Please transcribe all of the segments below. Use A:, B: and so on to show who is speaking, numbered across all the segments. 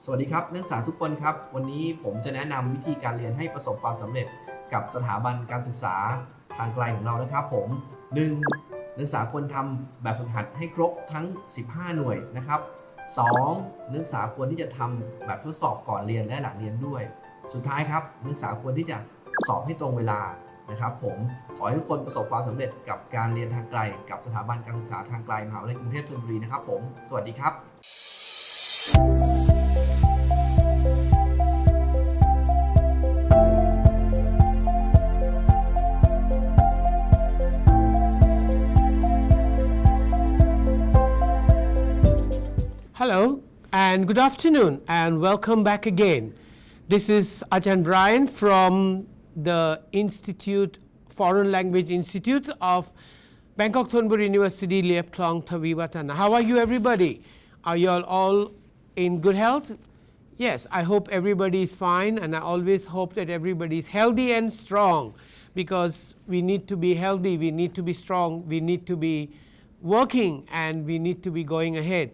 A: สวัสดีครับนักศึกษาทุกคนครับวันนี้ผมจะแนะนำวิธีการเรียนให้ประสบความสำเร็จกับสถาบันการศึกษาทางไกลของเรานะครับผม 1. นักศึกษาควรทำแบบฝึกหัดให้ครบทั้ง15หน่วยนะครับ 2. นักศึกษาควรที่จะทำแบบทดสอบก่อนเรียนและหลังเรียนด้วยสุดท้ายครับนักศึกษาควรที่จะสอบให้ตรงเวลานะครับผมขอให้ทุกคนประสบความสำเร็จกับการเรียนทางไกลกับสถาบันการศึกษาทางไกลมหาวิทยาลัยกรุงเทพธนบุรีนะครับผมสวัสดีครับ
B: Hello and good afternoon and welcome back again. This is Ajahn Brian from the Institute Foreign Language Institute of Bangkok Thonburi University, Liep Klong Thaviwatana. How are you everybody? Are you all in good health? Yes, I hope everybody is fine and I always hope that everybody is healthy and strong because we need to be healthy, we need to be strong, we need to be working and we need to be going ahead.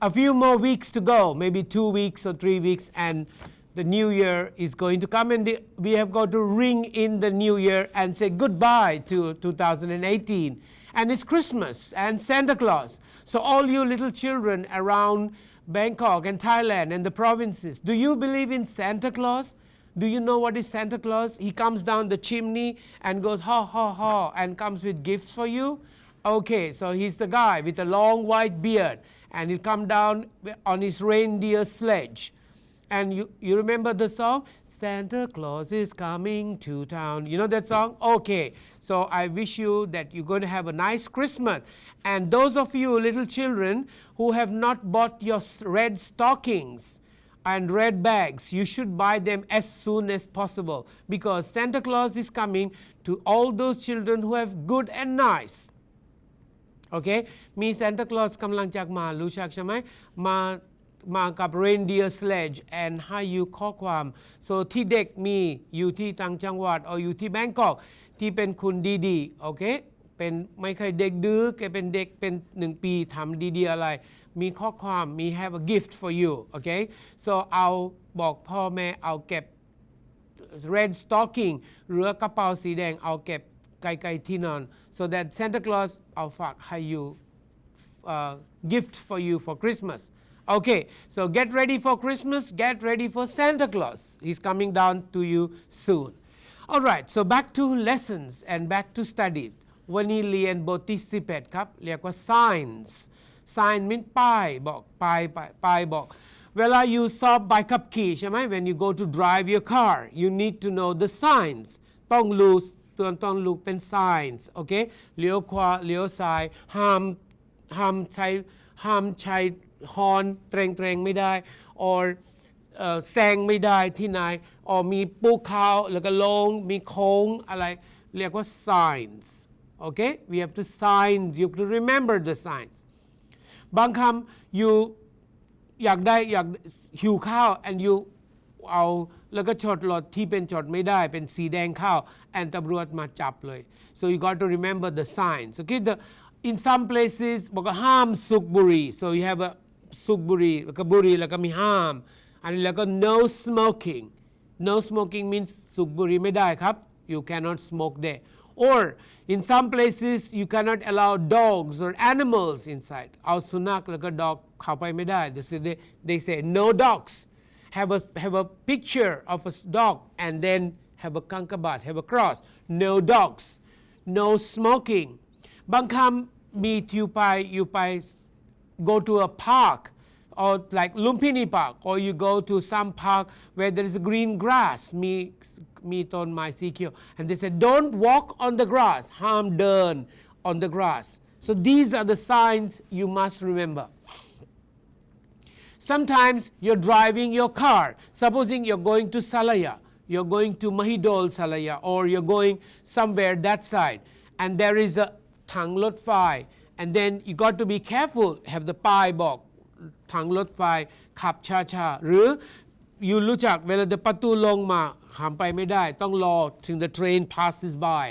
B: A few more weeks to go, maybe 2 weeks or 3 weeks, and the new year is going to come, and we have got to ring in the new year and say goodbye to 2018. And it's Christmas and Santa Claus. So all you little children around Bangkok and Thailand and the provinces, do you believe in Santa Claus? Do you know what is Santa Claus? He comes down the chimney and goes ha ha ha and comes with gifts for you. Okay, so he's the guy with a long white beard and he'll come down on his reindeer sledge. And you remember the song? Santa Claus is coming to town. You know that song? Okay, so I wish you that you're going to have a nice Christmas. And those of you little children who have not bought your red stockings and red bags, you should buy them as soon as possible because Santa Claus is coming to all those children who have good and nice. โอเคมี Santa Claus กำลังจะมารู้จักใช่ไหมมากับ reindeer sledge and ให้อยู่ข้อความ so ที่เด็กมีอยู่ที่ต่างจังหวัดหรืออยู่ที่แบงกอกที่เป็นคุณดีๆโอเคเป็นไม่เคยเด็กดื้อแกเป็นเด็กเป็น1ปีทำดีๆอะไรมีข้อความมี have a gift for you โอเค so เอาบอกพ่อแม่เอาเก็บ red stocking หรือกระเป๋าสีแดงเอาเก็บไกลๆที่นอน so that Santa Claus เอาฝากให้you gift for you for Christmas. Okay, so get ready for Christmas, get ready for Santa Claus. He's coming down to you soon. All right, so back to lessons and back to studies. วันนี้เรียนบทที่11ครับเรียกว่า signs. sign mean ป้ายบอกป้ายบอกเวลาyouสอบใบขับขี่ใช่ไหม when you go to drive your car you need to know the signs ต้องรู้ต้องรู้เป็น signs โอเคเลี้ยวขวาเลี้ยวซ้ายห้ามใช้ฮอนเตรงไม่ได้ or แซงไม่ได้ที่ไหน or มีภูเขาแล้วก็ลงมีโค้งอะไรเรียกว่า signs โอเค we have to signs you have to remember the signs บางคำอยากหิวข้าว and you เอาแล้วก็จอดรถที่เป็นจอดไม่ได้เป็นสีแดงข้าว and ตำรวจมาจับเลย so you got to remember the signs okay in some places บอกว่าห้ามสูบบุหรี่ so you have a สูบบุหรี่แล้วก็บุหรี่แล้วก็มีห้ามอันนี้แล้วก็ no smoking no smoking means สูบบุหรี่ไม่ได้ครับ you cannot smoke there or in some places you cannot allow dogs or animals inside เอาสุนัขแล้วก็ dog เข้าไปไม่ได้ they say no dogs have a picture of a dog and then have a kankabat have a cross no dogs no smoking บางคำมีที่youไปgo to a park or like Lumpini Park or you go to some park where there is a green grass มีต้นไม้สีเขียว and they said don't walk on the grass ห้ามเดิน on the grass so these are the signs you must remember sometimes you're driving your car supposing you're going to Salaya you're going to Mahidol Salaya or you're going somewhere that side and there is a ทางรถไฟ and then you got to be careful have the ป้ายบอกทางรถไฟขับช้าๆหรือyouรู้จักเวลาประตูลงมาห้ามไปไม่ได้ต้องรอถึง the train passes by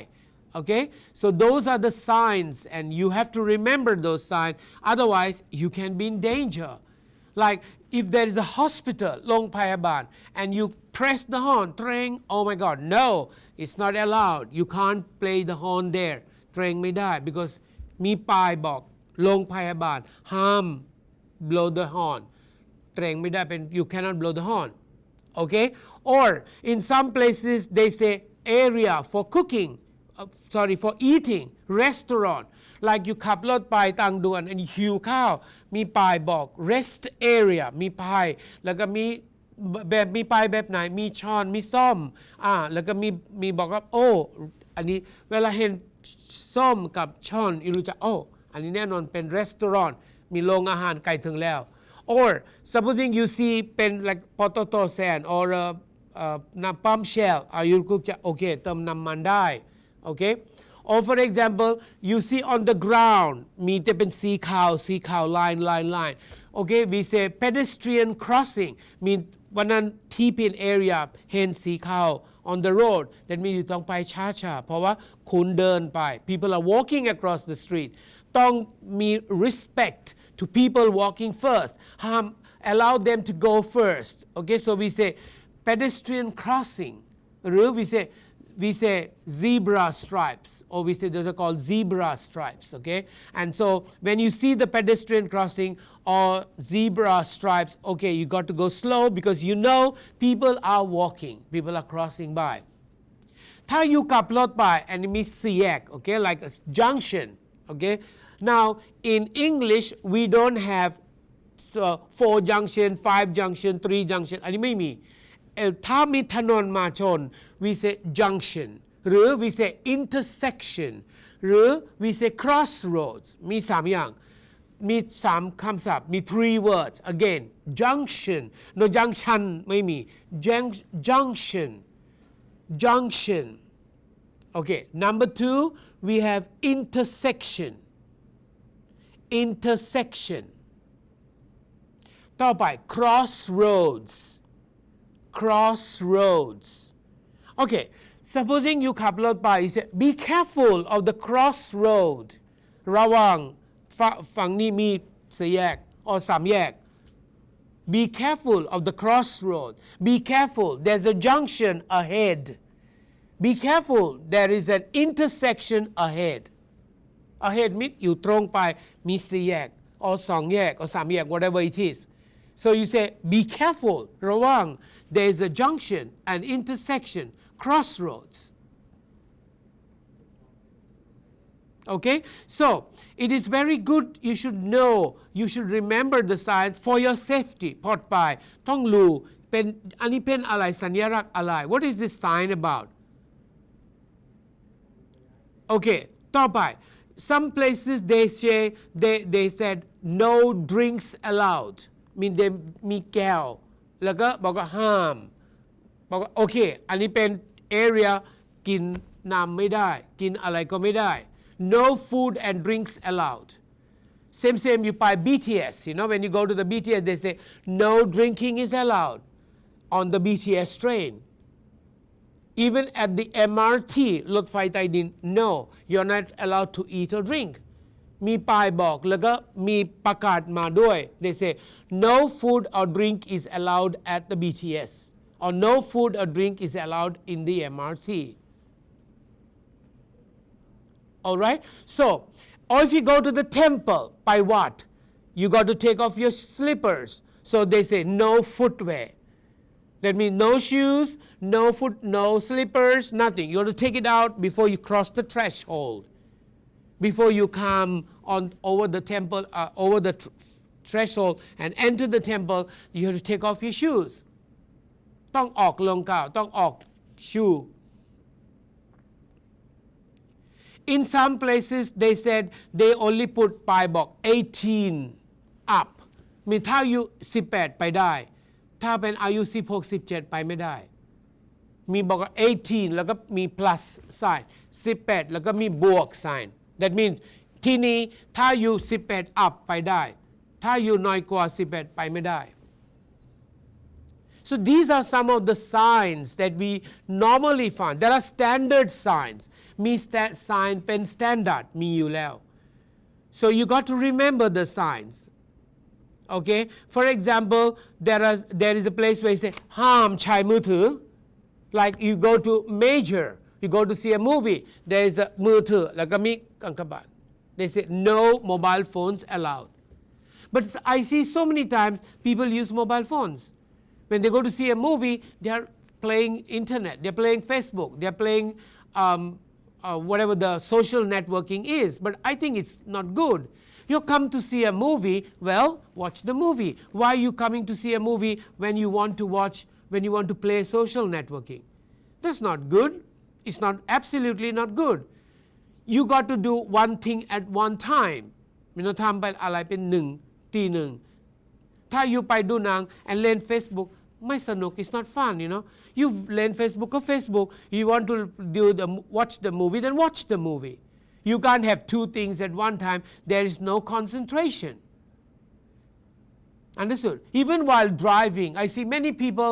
B: okay so those are the signs and you have to remember those signs otherwise you can be in danger like if there is a hospital โรงพยาบาล and you press the horn เตรง oh my god no it's not allowed you can't play the horn there เตรงไม่ได้ because มีป้ายบอกโรงพยาบาลห้าม blow the horn เตรงไม่ได้เป็น you cannot blow the horn okay or in some places they say area for cooking for eating restaurant like you ขับรถไปทางด่วน and หิวข้าวมีป้ายบอก rest area มีป้ายแล้วก็มีป้ายแบบไหนมีช้อนมีส้อมแล้วก็มีบอกว่าโอ้อันนี้เวลาเห็นส้อมกับช้อนรู้จักโอ้อันนี้แน่นอนเป็น restaurant มีโรงอาหารใกล้ถึงแล้ว or supposing you see เป็น like potato sand or น้ำปั๊ม shell you ก็จะโอเคเติมน้ำมันได้ okay or for example you see on the ground มีแต่เป็นสีขาว line okay we say pedestrian crossing มีวันนั้นที่เป็น area เห็นสีขาว on the road that means อยู่ต้องไปช้าๆเพราะว่าคุณเดินไป people are walking across the street ต้องมี respect to people walking first ห้าม allow them to go first okay so we say pedestrian crossing หรือ we say zebra stripes or we say those are called zebra stripes okay and so when you see the pedestrian crossing or zebra stripes okay you got to go slow because you know people are walking people are crossing by ถ้าอยู่กับรถไป and มีสี่แยก okay like a junction okay now in English we don't have 4 junction 5 junction 3 junction อันนี้ไม่มีถ้ามีถนนมาชน we say junction หรือ we say intersection หรือ we say crossroads มี3อย่างมี3คำศัพท์มี3 words again junction no junction ไม่มี junction okay number 2 we have intersection ต่อไป crossroads okay supposing you ขับรถไป you say be careful of the crossroad ระวังฝั่งนี้มีสี่แยก or 3 แยก be careful of the crossroad be careful there's a junction ahead be careful there is an intersection ahead มิดอยู่ตรงไปมีสี่แยก or 2 แยก or 3 แยก whatever it is so you say be careful ระวังthere is a junction an intersection crossroads okay so it is very good you should know you should remember the signs for your safety ปลอดภัยต้องรู้เป็นอันนี้เป็นอะไรสัญลักษณ์อะไร what is this sign about okay ต่อไปsome places they said no drinks allowedมีแก้วแล้วก็บอกว่าห้ามบอกว่าโอเคอันนี้เป็น area กินน้ำไม่ได้กินอะไรก็ไม่ได้ no food and drinks allowed same you buy BTS you know when you go to the BTS they say no drinking is allowed on the BTS train even at the MRT รถไฟใต้ดิน no you're not allowed to eat or drink มีป้ายบอกแล้วก็มีประกาศมาด้วย they say no food or drink is allowed at the BTS or no food or drink is allowed in the MRT alright so or if you go to the temple by what you got to take off your slippers so they say no footwear that means no shoes no slippers nothing you have to take it out before you cross the threshold before you come over the temple over the threshold and enter the temple you have to take off your shoes ต้องออกรองเท้าต้องออก shoe in some places they said they only put ป้ายบอก18 up มีถ้าอายุ18ไปได้ถ้าเป็นอายุ16 17ไปไม่ได้มีบอกว่า18แล้วก็มี plus sign 18แล้วก็มีบวก sign that means ที่นี้ถ้าอยู่18 up ไปได้ถ้าอยู่น้อยกว่า18ไปไม่ได้ so these are some of the signs that we normally find there are standard signs มี sign เป็น standard มีอยู่แล้ว so you got to remember the signs Okay, for example, there is a place where you say ห้ามใช้มือถือ like you go to major, you go to see a movie, there is a มือถือแล้วก็มีกังขบาท they say no mobile phones allowed. But I see so many times people use mobile phones. When they go to see a movie, they are playing internet, they're playing Facebook, they're playing whatever the social networking is. But I think it's not good. You come to see a movie, well, watch the movie. Why are you coming to see a movie when you want to play social networking? That's not good. It's not absolutely not good. You got to do one thing at one time. มีทำไปอะไรเป็นหนึ่งตีหนึ่งถ้าอยู่ไปดูหนัง and เล่น Facebook ไม่สนุก it's not fun, you know. You เล่น Facebook ก็ Facebook. You want to watch the movie, then watch the movie. You can't have two things at one time. There is no concentration. Understood? Even while driving, I see many people,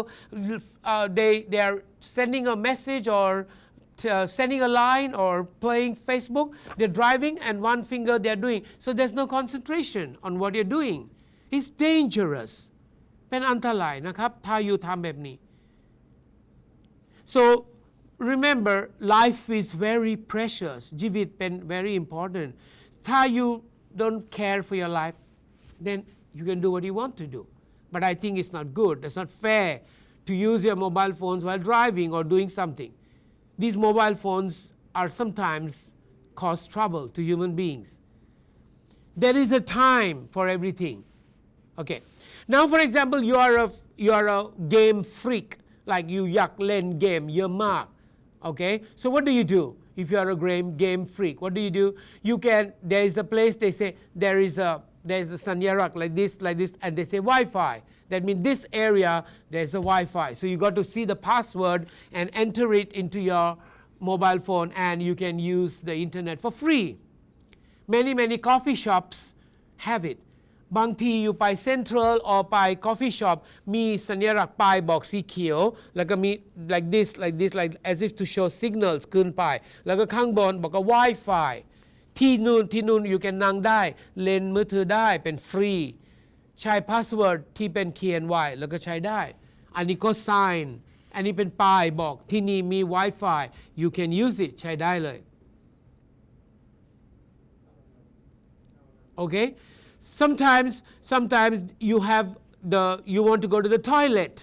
B: they are sending a message or sending a line or playing Facebook. They're driving and one finger they're doing. So there's no concentration on what you're doing. It's dangerous. เป็นอันตรายนะครับถ้าอยู่ทำแบบนี้ So remember, life is very precious. ชีวิตเป็น very important. ถ้า you don't care for your life, then you can do what you want to do. But I think it's not good. It's not fair to use your mobile phones while driving or doing something. These mobile phones are sometimes cause trouble to human beings. There is a time for everything. Okay. Now, for example, you are a game freak. Like you อยากเล่นเกมเยอะมาก Okay. So what do you do if you are a game freak? What do? You can. There is a place they say there is a สัญลักษณ์ like this, and they say Wi-Fi. That means this area there's a Wi-Fi. So you got to see the password and enter it into your mobile phone, and you can use the internet for free. Many coffee shops have it. บางทีอยู่ไป Central or ไป coffee shop มีสัญลักษณ์ป้ายบอกสีเขียวแล้วก็มี like this like as if to show signals ขึ้นไปแล้วก็ข้างบนบอกว่า Wi-Fi ที่นู่นyou can นั่งได้เล่นมือถือได้เป็นฟรีใช้พาสเวิร์ดที่เป็นเขียนไว้แล้วก็ใช้ได้อันนี้ก็ sign อันนี้เป็นป้ายบอกที่นี่มี Wi-Fi you can use it ใช้ได้เลย Okay. Sometimes you want to go to the toilet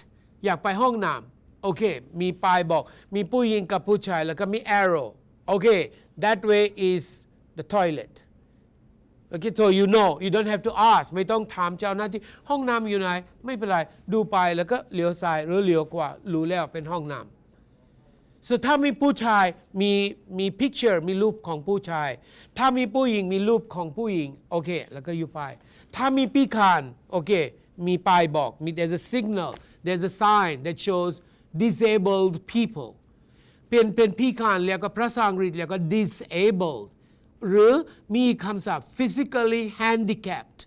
B: อยากไปห้องน้ำโอเคมีป้ายบอกมีผู้หญิงกับผู้ชายแล้วก็มี arrow okay that way is the toilet okay so you know you don't have to ask ไม่ต้องถามเจ้าหน้าที่ห้องน้ำอยู่ไหนไม่เป็นไรดูไปแล้วก็เลี้ยวซ้ายหรือเลี้ยวขวารู้แล้วเป็นห้องน้ำSo ถ้ามีผู้ชายมี picture มีรูปของผู้ชายถ้ามีผู้หญิงมีรูปของผู้หญิงโอเคแล้วก็อยู่ไปถ้ามีพิการโอเคมีป้ายบอกมี there's a signal there's a sign that shows disabled people เป็นพิการเรียกว่าภาษาอังกฤษเรียกว่า disabled หรือมีคำศัพท์ physically handicapped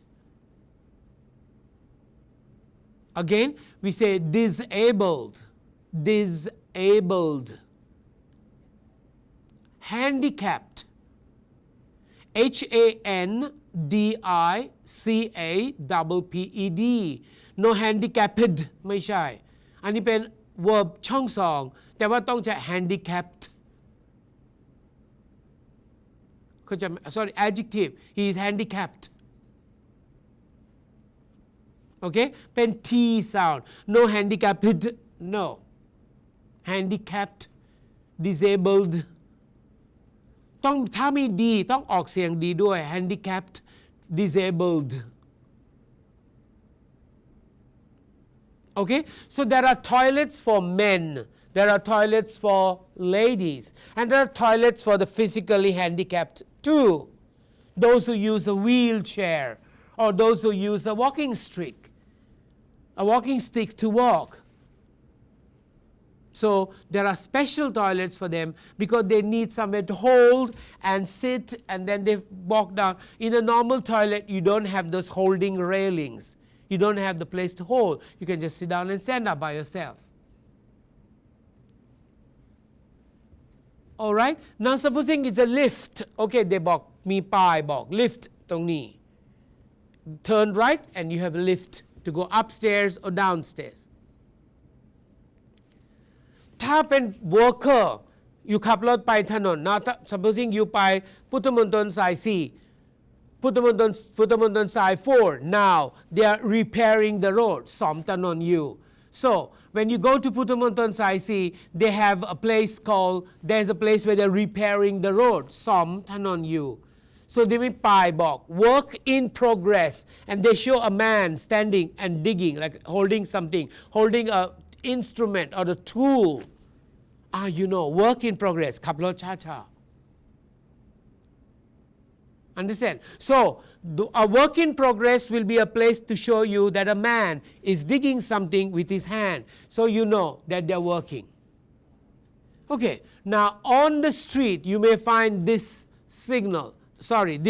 B: again we say disabled handicapped HANDICAPPED no handicapped ไม่ใช่อันนี้เป็น verb ช่องสองแต่ว่าต้องใช้ handicapped เขาจะ sorry adjective he is handicapped okay เป็น T sound no handicapped no handicapped disabled ต้องถ้ามีดีต้องออกเสียงดีด้วย handicapped disabled okay so there are toilets for men there are toilets for ladies and there are toilets for the physically handicapped too those who use a wheelchair or those who use a walking stick to walk So there are special toilets for them because they need somewhere to hold and sit and then they walk down. In a normal toilet, you don't have those holding railings. You don't have the place to hold. You can just sit down and stand up by yourself. All right. Now supposing it's a lift. Okay, they บอกมีป้ายบอก lift ตรงนี้ turn right and you have a lift to go upstairs or downstairs ถ้าเป็น worker อยู่ขับรถไปถนนนะ supposing อยู่ไปพุทธมณฑลสาย4พุทธมณฑลสาย 4 now they are repairing the road ซ่อมถนนอยู่ so when you go to พุทธมณฑลสาย4 they have a place called there's a place where they're repairing the road ซ่อมถนนอยู่ so they มีป้ายบอก work in progress and they show a man standing and digging like holding something holding a instrument or the tool you know work in progress ขับรถช้าๆ understand so a work in progress will be a place to show you that a man is digging something with his hand so you know that they're working okay now on the street you may find this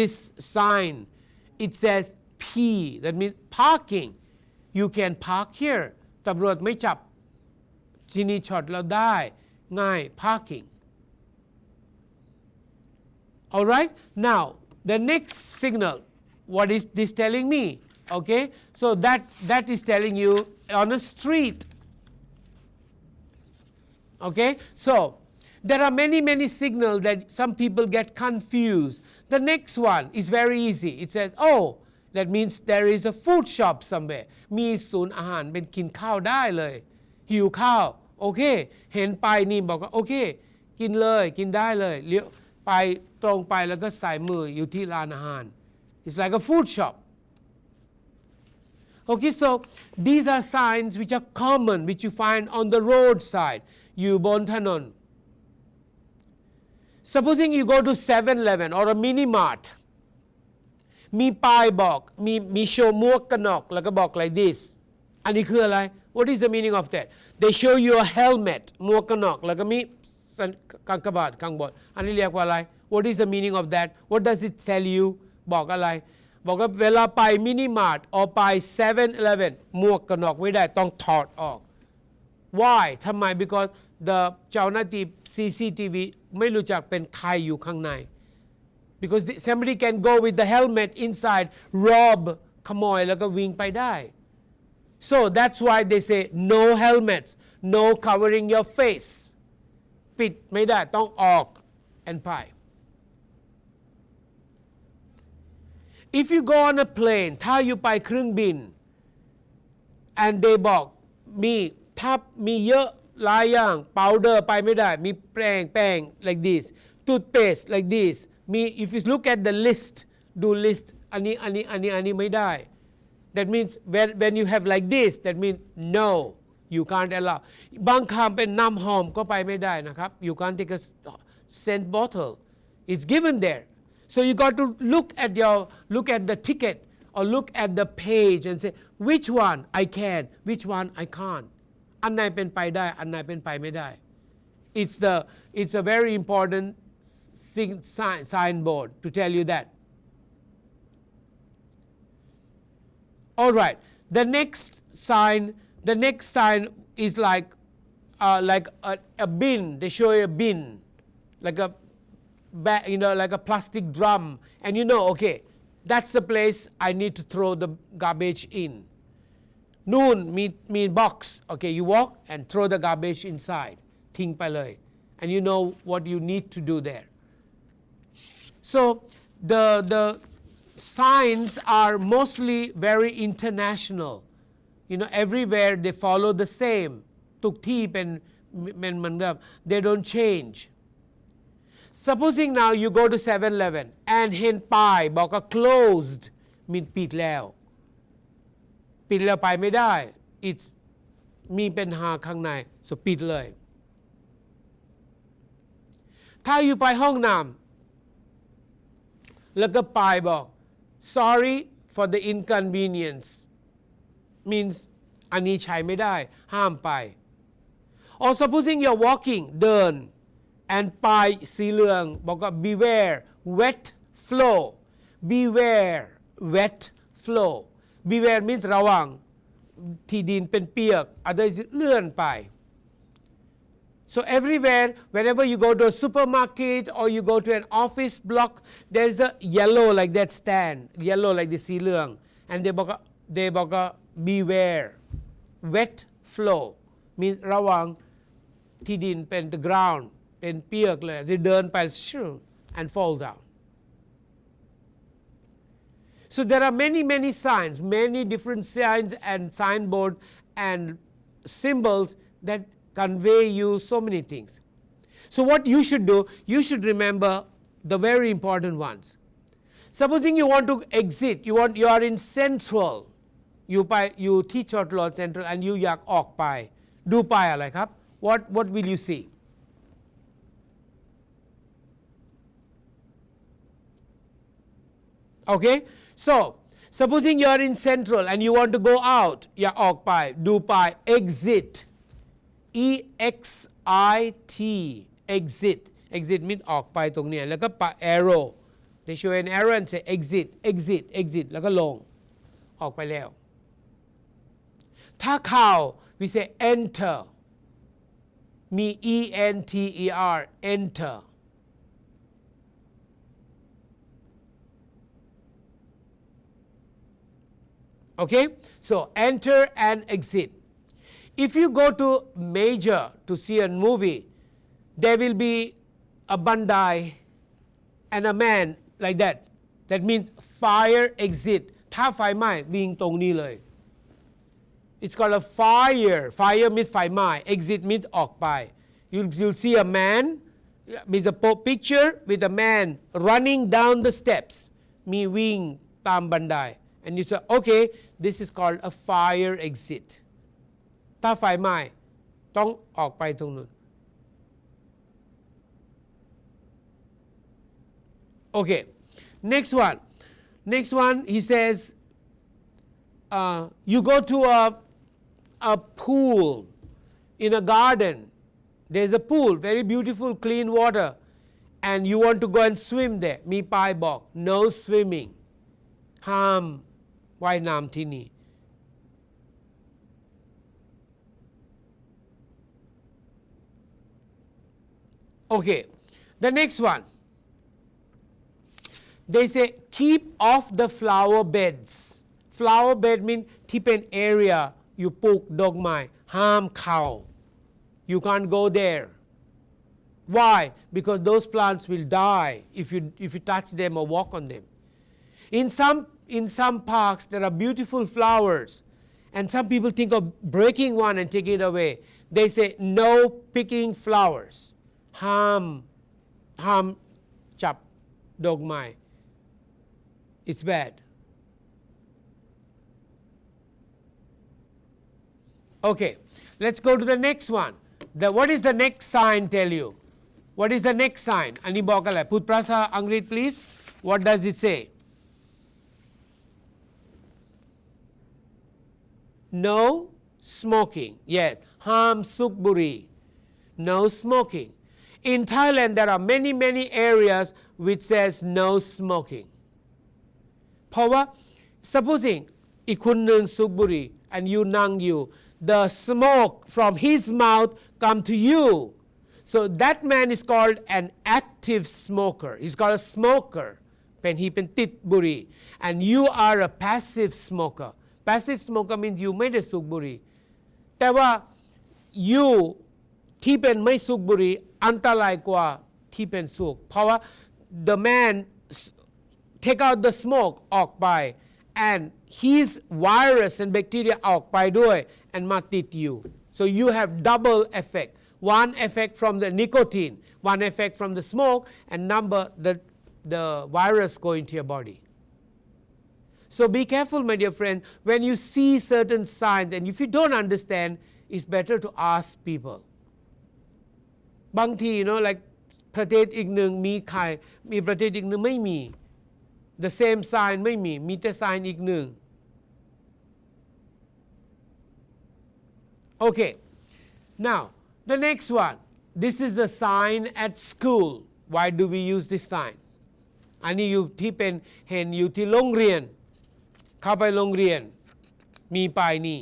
B: this sign it says P that means parking you can park here ตำรวจไม่จับที่นี่ช็อตเราได้ง่าย parking alright now the next signal what is this telling me okay so that is telling you on a street okay so there are many signals that some people get confused the next one is very easy it says oh that means there is a food shop somewhere มีศูนย์อาหารเป็นกินข้าวได้เลยหิวข้าวโอเคเห็นไปนี่บอกว่าโอเคกินเลยกินได้เลยเลี้ยวไปตรงไปแล้วก็ใส่มืออยู่ที่ร้านอาหาร it's like a food shop okay so these are signs which are common which you find on the roadside อยู่บนถนน supposing you go to 7-Eleven or a mini mart มีป้ายบอกมีโชว์หมวกกันน็อกแล้วก็บอก like this อันนี้คืออะไร what is the meaning of that they show you a helmet หมวกกันน็อกแล้วก็มีกากบาทข้างบนอันนี้เรียกว่าอะไร what is the meaning of that what does it tell you บอกอะไรบอกว่าเวลาไปมินิมาร์ทออกไป 7-Eleven หมวกกันน็อกไม่ได้ต้องถอดออก why ทำไม because the เจ้าหน้าที่ CCTV ไม่รู้จักเป็นใครอยู่ข้างใน because somebody can go with the helmet inside rob ขโมยแล้วก็วิ่งไปได้ so that's why they say no helmets no covering your face ปิดไม่ได้ต้องออก and ไป if you go on a plane ถ้าอยู่ไปเครื่องบิน and they บอกมีเยอะหลายอย่าง powder ไปไม่ได้มีแป้ง like this toothpaste like this if you look at the list ดู list อันนี้ไม่ได้ that means when you have like this that means no you can't allow บางคำเป็นน้ำหอมก็ไปไม่ได้นะครับ you can't take a scent bottle it's given there so you got to look at the ticket or look at the page and say which one I can which one I can't อันไหนเป็นไปได้อันไหนเป็นไปไม่ได้ it's a very important signboard to tell you that all right the next sign is like a bin they show you a bin like a bag, like a plastic drum and you know okay that's the place I need to throw the garbage inนู่นมี box okay you walk and throw the garbage inside ทิ้งไปเลย and you know what you need to do there so the signs are mostly very international everywhere they follow the same ทุกที่เป็นเหมือนเดิม they don't change supposing now you go to 7-Eleven and เห็นป้ายบอกว่า closed มีปิดแล้วไปไม่ได้ it's มีปัญหาข้างใน so ปิดเลยถ้าอยู่ไปห้องน้ำแล้วก็ป้ายบอก sorry for the inconvenience means อันนี้ใช้ไม่ได้ห้ามไป or supposing you're walking เดิน and ป้ายสีเหลืองบอกว่า beware wet flow beware wet flow beware means ระวังที่ดินเป็นเปียกอะไรเลื่อนไป so everywhere whenever you go to a supermarket or you go to an office block there's a yellow like that stand yellow like the สีเหลือง and they บอกว่า beware wet flow มีระวังที่ดินเป็น the ground เป็นเปียกเลย they เดินไป and fall down so there are many signs many different signs and signboards and symbols that convey you so many things so what you should do you should remember the very important ones supposing you want to exit you are in central อยู่ที่จอดรถ central and you อยากออกไปดูป้ายอะไรครับ what will you see okay so supposing you are in central and you want to go out อยากออกไปดูป้าย exit exit exit means ออกไปตรงเนี้ยแล้วก็ปะ arrow they show an arrow and say exit แล้วก็ลงออกไปแล้วถ้าเข้า we say enter มี enter enter okay so enter and exit if you go to major to see a movie there will be a bandai and a man like that means fire exit ถ้าไฟไหม้วิ่งตรงนี้เลย it's called a fire means ไฟไหม้ exit means ออกไป you'll see a man with a picture with a man running down the steps มีวิ่งตามบันได and you say okay this is called a fire exit ถ้าไฟไหม้ต้องออกไปตรงนู้นokay next one he says you go to a pool in a garden there's a pool very beautiful clean water and you want to go and swim there มีป้ายบอก no swimming ห้ามว่ายน้ำที่นี่ okay the next one they say keep off the flower beds flower bed mean ที่เป็น area อยู่ปลูกดอกไม้ห้ามเข้า you can't go there why because those plants will die if you touch them or walk on them in some parks there are beautiful flowers and some people think of breaking one and taking it away they say no picking flowers ห้ามจับดอกไม้it's bad okay let's go to the next one what is the next sign tell you what is the next sign อันนี้บอกอะไรพูดภาษาอังกฤษ please what does it say no smoking yes ห้ามสูบบุหรี่ no smoking in Thailand there are many areas which says no smokingเพราะว่า supposing อีกคนหนึ่งสูบบุหรี่ and you นั่งอยู่ the smoke from his mouth come to you so that man is called an active smoker he's called a smoker เป็นติดบุหรี่ and you are a passive smoker passive smoker means you ไม่ได้สูบบุหรี่แต่ว่า you ที่เป็นไม่สูบบุหรี่อันตรายกว่าที่เป็นสูบเพราะว่า the man take out the smoke ออกไป and his virus and bacteria ออกไปด้วย and มาติด you so you have double effect one effect from the nicotine one effect from the smoke and number the virus go into your body so be careful my dear friend when you see certain signs and if you don't understand it's better to ask people บางที like ประเทศอีกหนึ่งมีใครมีประเทศอีกหนึ่งไม่มี the same sign ไม่มีแต่ sign อีกหนึ่ง okay now the next one this is the sign at school why do we use this sign อันนี้อยู่ที่เป็นเห็นอยู่ที่โรงเรียนเข้าไปโรงเรียนมีป้ายนี้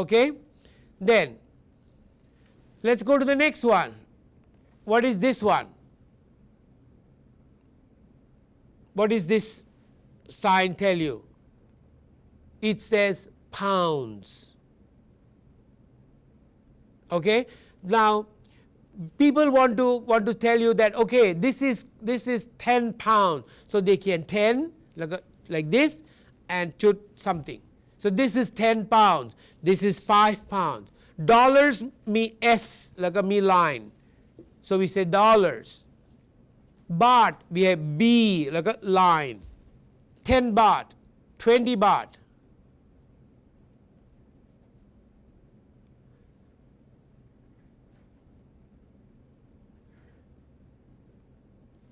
B: okay then let's go to the next one what is this one what is this sign tell you? It says pounds. Okay? Now, people want to tell you that, okay, this is 10 pounds. So they can 10 like this and shoot something. So this is 10 pounds. This is 5 pounds. Dollars me S like a me line. So we say dollars. Baht we have B like a line. 10 baht, 20 baht.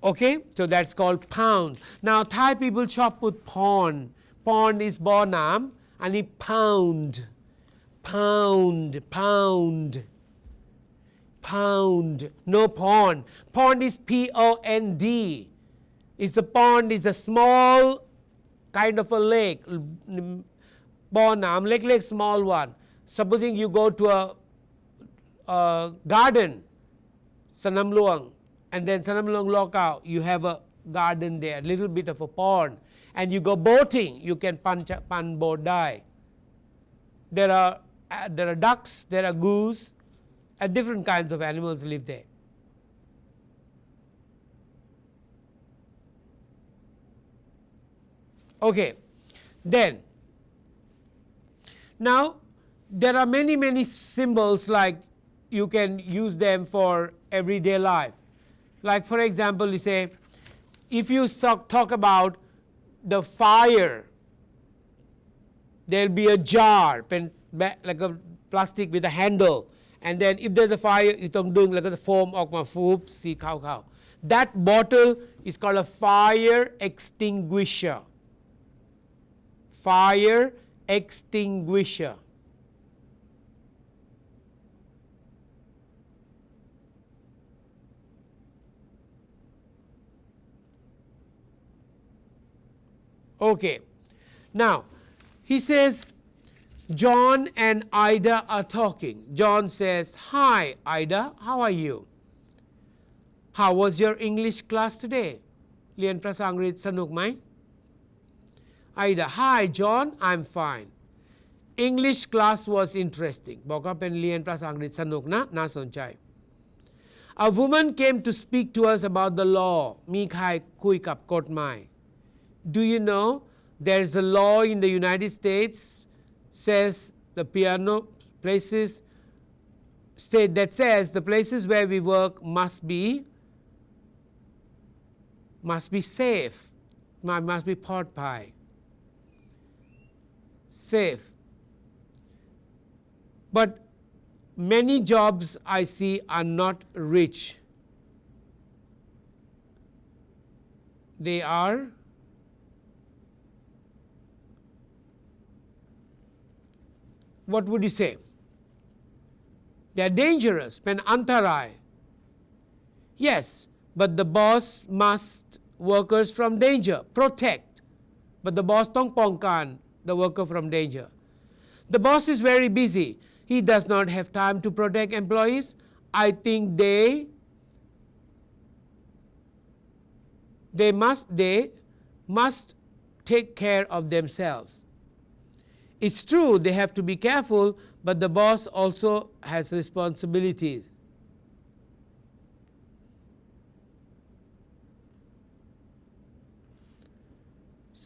B: Okay, so that's called pound. Now Thai people shop with pawn. Pawn is bo nam, and it pound, pound, pound, pound. No pawn. Pawn is P-O-N-D. It's a pond is a small kind of a lake. Bo nam, lake, small one. Supposing you go to a garden, Sanam Luang, and then Sanam Luang Lokau, you have a garden there, a little bit of a pond, and you go boating, you can pan boat die. There are ducks, there are goose, and different kinds of animals live there. Okay, then now there are many symbols, like you can use them for everyday life. Like for example, you say, if you talk about the fire, there will be a jar, like a plastic with a handle, and then if there's a fire, you don't do like a foam of my food, see cow. That bottle is called a fire extinguisher. Fire extinguisher. Okay, now he says John and Ida are talking. John says, "Hi Ida, how are you? How was your English class today? เรียนภาษาอังกฤษสนุกไหม? Ida, "Hi John, I'm fine. English class was interesting." บอกว่าเป็นเรียนภาษาอังกฤษสนุกนะน่าสนใจ. A woman came to speak to us about the law. มีใครคุยกับกฎหมาย. Do you know there's a law in the United States says the piano places state that says the places where we work must be safe, must be ปลอดภัย safe. But many jobs I see are not rich. They are what would you say? They are dangerous, เป็น อันตราย Yes, but the boss must workers from danger, protect. But the boss ต้องป้องกัน the worker from danger. The boss is very busy. He does not have time to protect employees. I think they must take care of themselves. It's true they have to be careful, but the boss also has responsibilities.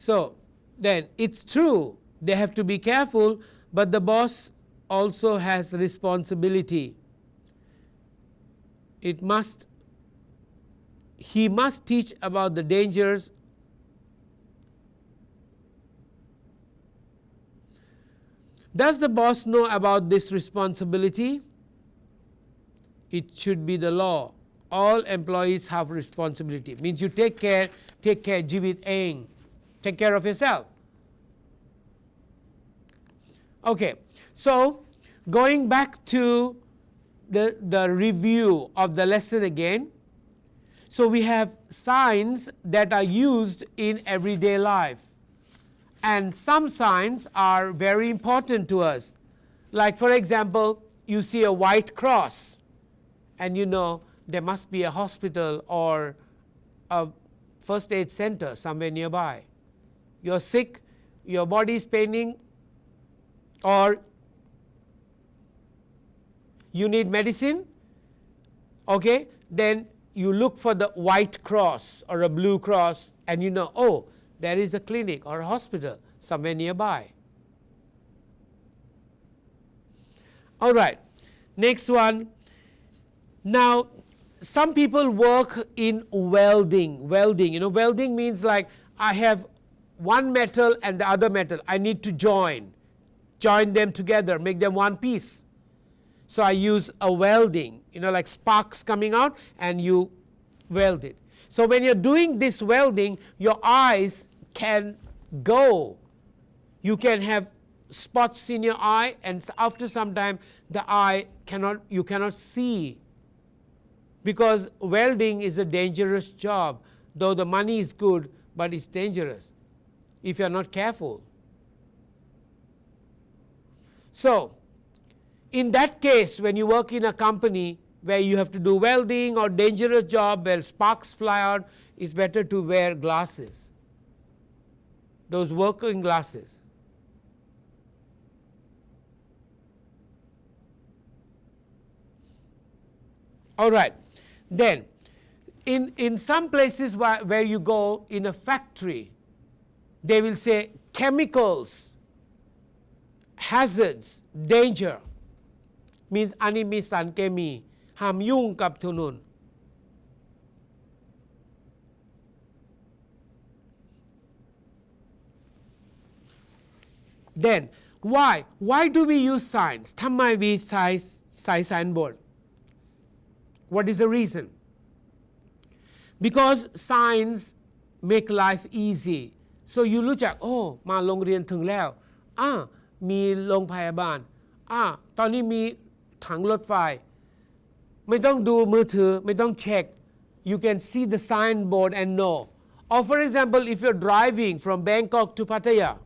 B: So then it's true they have to be careful, but the boss also has responsibility. He must teach about the dangers. Does the boss know about this responsibility? It should be the law. All employees have responsibility. Means you take care ชีวิตเอง take care of yourself. Okay, so going back to the review of the lesson again. So we have signs that are used in everyday life. And some signs are very important to us. Like for example, you see a white cross and you know there must be a hospital or a first aid center somewhere nearby. You're sick, your body is paining, or you need medicine, okay, then you look for the white cross or a blue cross and you know, oh, there is a clinic or a hospital somewhere nearby. All right, next one. Now, some people work in welding. Welding means like I have one metal and the other metal. I need to join them together, make them one piece. So I use a welding, like sparks coming out and you weld it. So when you're doing this welding, your eyes can go. You can have spots in your eye, and after some time you cannot see, because welding is a dangerous job. Though the money is good, but it's dangerous if you're not careful. So in that case, when you work in a company where you have to do welding or dangerous job where sparks fly out, it's better to wear glasses, those working glasses. All right, then in some places where you go in a factory, they will say chemicals, hazards, danger, means อันนี้มีสารเคมีห้ามยุ่งกับทุนุน Then why do we use signs? ทำไมweใช้signboard? What is the reason? Because signs make life easy. So you รู้จักมาโรงเรียนถึงแล้วมีโรงพยาบาลตอนนี้มีถังรถไฟไม่ต้องดูมือถือไม่ต้องเช็ค You can see the signboard and know. Or for example, if you're driving from Bangkok to Pattaya,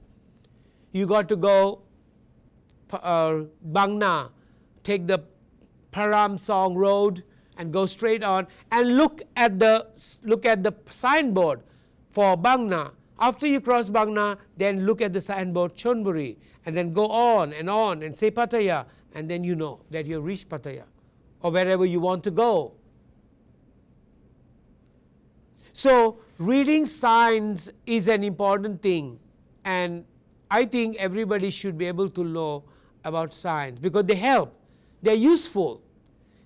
B: you got to go Bang Na, take the Param Song Road and go straight on and look at the signboard for Bang Na. After you cross Bang Na, then look at the signboard Chonburi, and then go on and say Pattaya, and then you know that you reached Pattaya or wherever you want to go. So reading signs is an important thing, and I think everybody should be able to know about signs because they help. They're useful,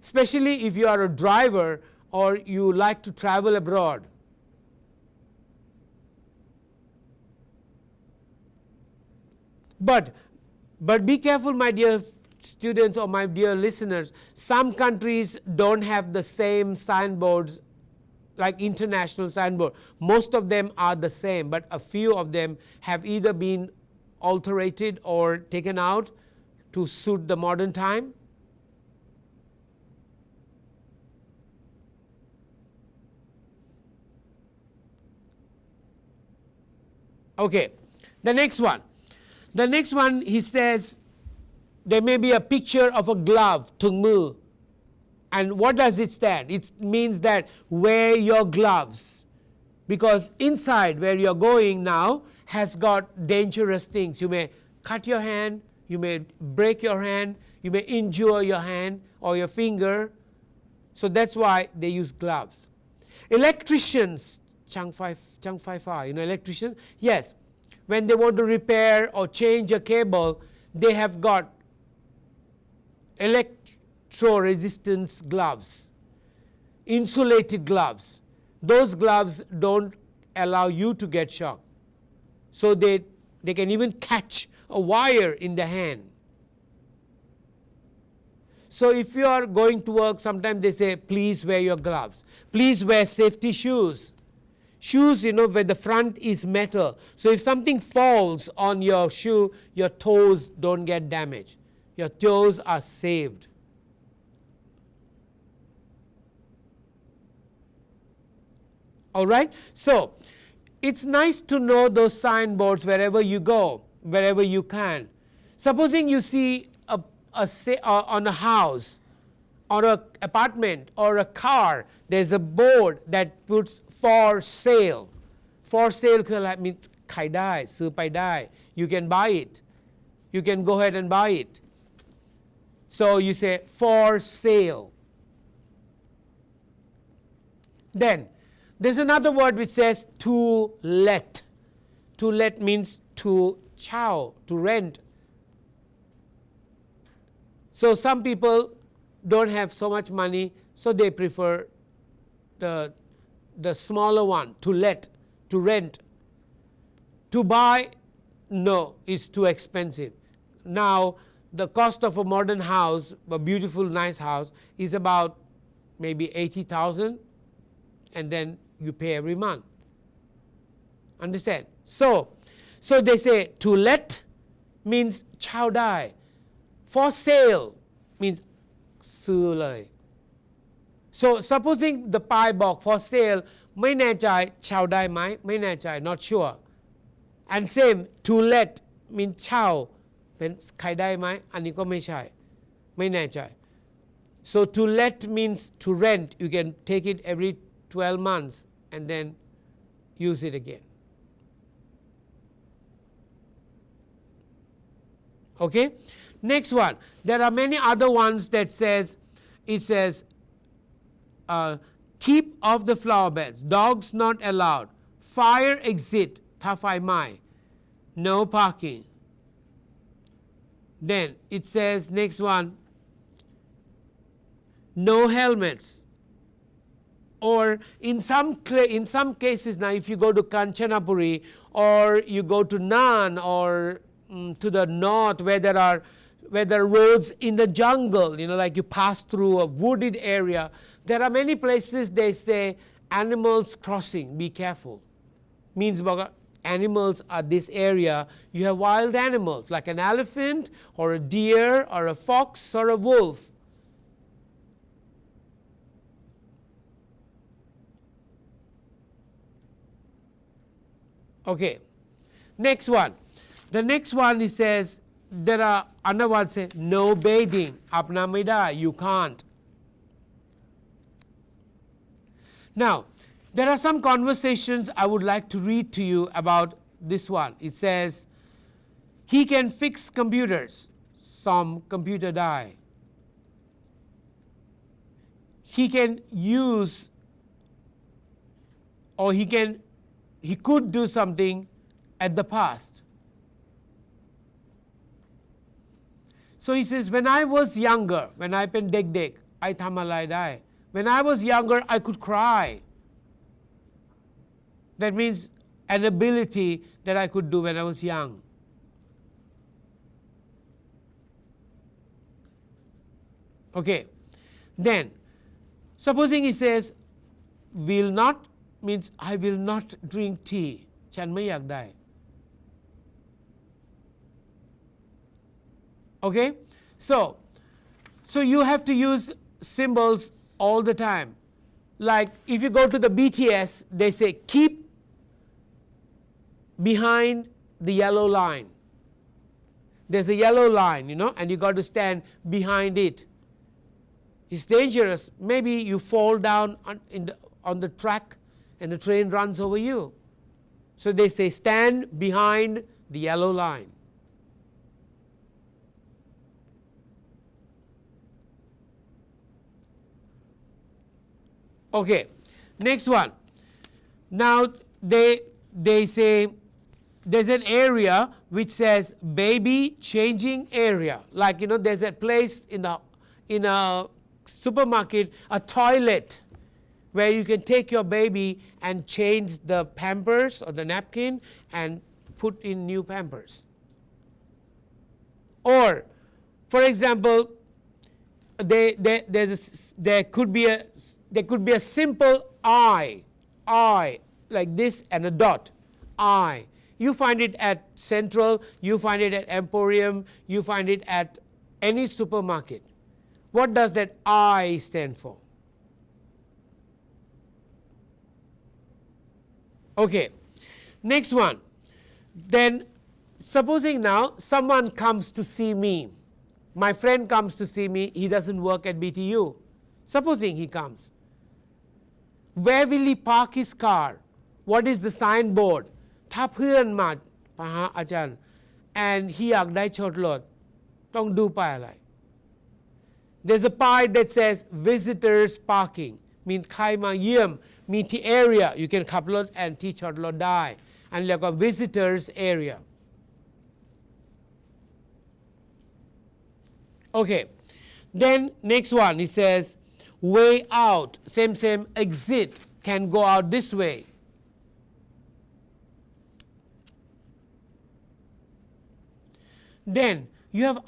B: especially if you are a driver or you like to travel abroad. But be careful, my dear students or my dear listeners. Some countries don't have the same signboards like international signboard. Most of them are the same, but a few of them have either been alterated or taken out to suit the modern time. Okay, the next one. The next one, he says, there may be a picture of a glove, tung mu. And what does it stand? It means that wear your gloves, because inside where you're going now has got dangerous things. You may cut your hand, you may break your hand, you may injure your hand or your finger. So that's why they use gloves. Electricians, Chang Fai Fa, electricians, yes. When they want to repair or change a cable, they have got electro-resistance gloves, insulated gloves. Those gloves don't allow you to get shocked. So they can even catch a wire in the hand. So if you are going to work, sometimes they say, please wear your gloves. Please wear safety shoes. Shoes, where the front is metal. So if something falls on your shoe, your toes don't get damaged. Your toes are saved. All right? So it's nice to know those signboards wherever you go, wherever you can. Supposing you see on a house, or an apartment or a car, there's a board that puts for sale. For sale คืออะไร มีขายได้ซื้อไปได้ you can buy it, you can go ahead and buy it. So you say for sale. Then there's another word which says to let. To let means toเช่า to rent. So some people don't have so much money, so they prefer the smaller one, to let, to rent. To buy, no, it's too expensive. Now the cost of a modern house, a beautiful nice house, is about maybe 80,000, and then you pay every month. Understand? So they say to let means เช่าได้ for sale means ซื้อเลย so supposing the ป้ายบอก for sale ไม่แน่ใจเช่าได้ไหมไม่แน่ใจ not sure and same to let means เช่าเป็นขายได้ไหมอันนี้ก็ไม่ใช่ไม่แน่ใจ so to let means to rent you can take it every 12 months and then use it again. Okay, next one. There are many other ones that says, it says, keep off the flower beds, dogs not allowed, fire exit ถ้าไฟไหม้ no parking. Then it says, next one, no helmets. Or in some cases now, if you go to Kanchanaburi or you go to Nan or to the north where there are roads in the jungle, like you pass through a wooded area, there are many places they say animals crossing, be careful. Means animals are this area, you have wild animals like an elephant or a deer or a fox or a wolf. Okay, next one. The next one he says, there are another one say no bathing อาบน้ำไม่ได้ you can't. Now there are some conversations I would like to read to you about this one. It says he can fix computers, some computer die. He can use or he could do something at the past. So he says, when I was younger, when I เป็นเด็กๆ I ทำอะไรได้ when I was younger I could cry. That means an ability that I could do when I was young. Okay, then supposing he says will not means I will not drink tea ฉันไม่อยากได้ Okay, so you have to use symbols all the time. Like if you go to the BTS, they say keep behind the yellow line. There's a yellow line, and you got to stand behind it. It's dangerous. Maybe you fall down on the track and the train runs over you. So they say stand behind the yellow line. Okay, next one. Now they say there's an area which says baby changing area. Like there's a place in a supermarket, a toilet where you can take your baby and change the pampers or the napkin and put in new pampers. Or, for example, there could be a simple I like this and a dot, I. You find it at Central, you find it at Emporium, you find it at any supermarket. What does that I stand for? Okay, next one. Then supposing now someone comes to see me. my friend comes to see me, he doesn't work at BTU. Supposing he comes, where will he park his car? What is the signboard? ถ้าเพื่อนมาหาอาจารย์ and he อยากได้จอดรถต้องดูป้ายอะไร There's a sign that says visitors parking มีใครมาเยี่ยมมีที่ area you can ขับรถ and ที่จอดรถได้อันเรียกว่า visitors area okay then next one he says way out same exit can go out this way then you have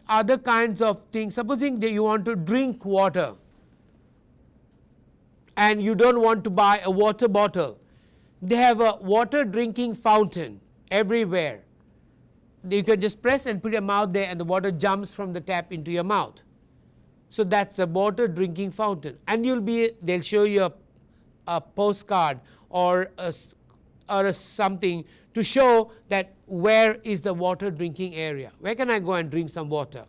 B: other kinds of things supposing that you want to drink water and you don't want to buy a water bottle they have a water drinking fountain everywhere you can just press and put your mouth there and the water jumps from the tap into your mouth so that's a water drinking fountain and they'll show you a postcard or something to show that where is the water drinking area where can I go and drink some water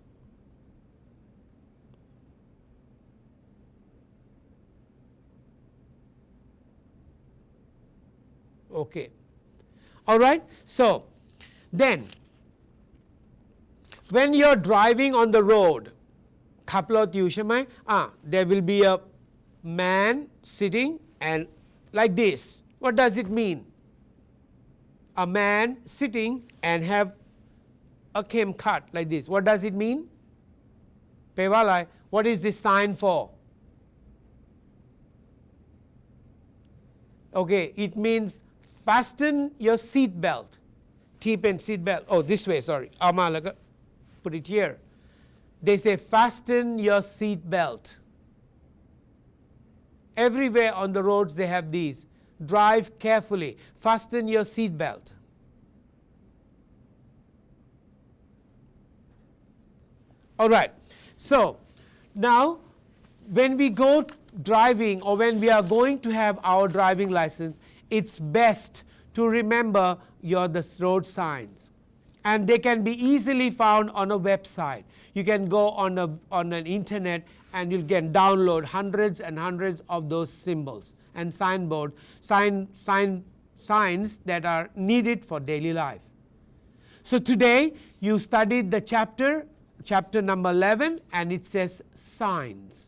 B: okay all right so then when you're driving on the road ขับรถอยู่ใช่ไหมthere will be a man sitting and like this what does it mean a man sitting and have a kem cut like this what does it mean แปลว่าอะไร what is this sign for okay it means fasten your seat belt keep in seat belt oh this way sorry เอามาแล้วก็ put it here they say fasten your seat belt everywhere on the roads they have these drive carefully fasten your seat belt all right so now when we go driving or when we are going to have our driving license it's best to remember the road signs and they can be easily found on a website you can go on an internet and you can download hundreds and hundreds of those symbols and signs that are needed for daily life so today you studied the chapter number 11 and it says signs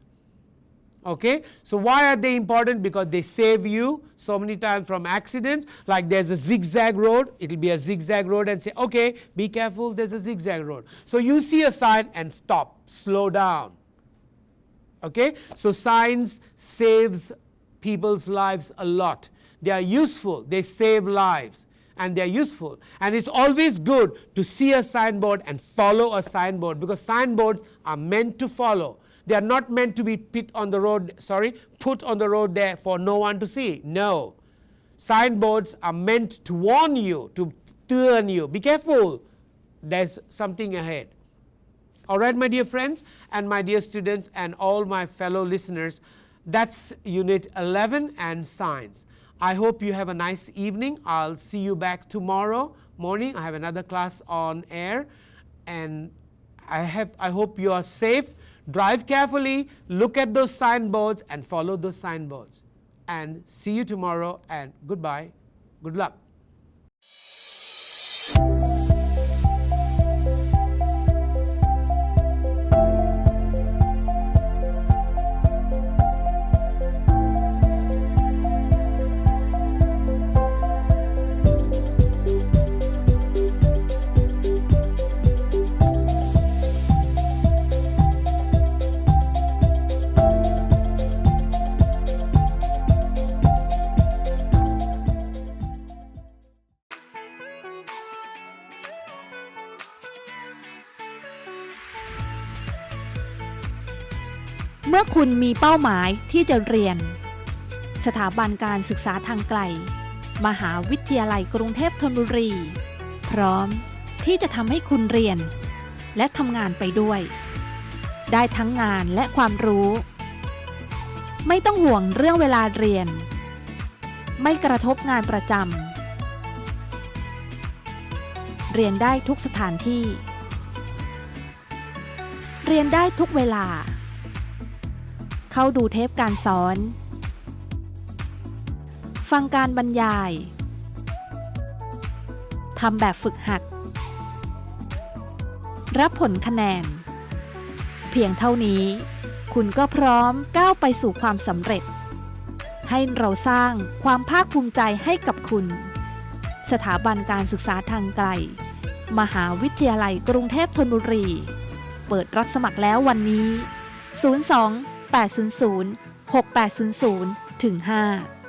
B: okay so why are they important because they save you so many times from accidents like there's a zigzag road it'll be a zigzag road and say okay be careful there's a zigzag road so you see a sign and stop slow down okay so signs saves people's lives a lot they are useful they save lives and they are useful and it's always good to see a signboard and follow a signboard because signboards are meant to follow they are not meant to be put on the road there for no one to see no signboards are meant to warn you to turn you be careful there's something ahead all right my dear friends and my dear students and all my fellow listeners that's unit 11 and signs I hope you have a nice evening I'll see you back tomorrow morning I have another class on air and I hope you are safe drive carefully look at those signboards and follow those signboards and see you tomorrow and goodbye good luck
C: เมื่อคุณมีเป้าหมายที่จะเรียนสถาบันการศึกษาทางไกลมหาวิทยาลัยกรุงเทพธนบุรีพร้อมที่จะทำให้คุณเรียนและทำงานไปด้วยได้ทั้งงานและความรู้ไม่ต้องห่วงเรื่องเวลาเรียนไม่กระทบงานประจำเรียนได้ทุกสถานที่ เรียนได้ทุกเวลา เข้าดูเทปการสอน ฟังการบรรยายทำแบบฝึกหัด รับผลคะแนน เพียงเท่านี้คุณก็พร้อมก้าวไปสู่ความสำเร็จ ให้เราสร้างความภาคภูมิใจให้กับคุณ สถาบันการศึกษาทางไกลมหาวิทยาลัยกรุงเทพธนบุรีเปิดรับสมัครแล้ววันนี้ 02 800 6800 5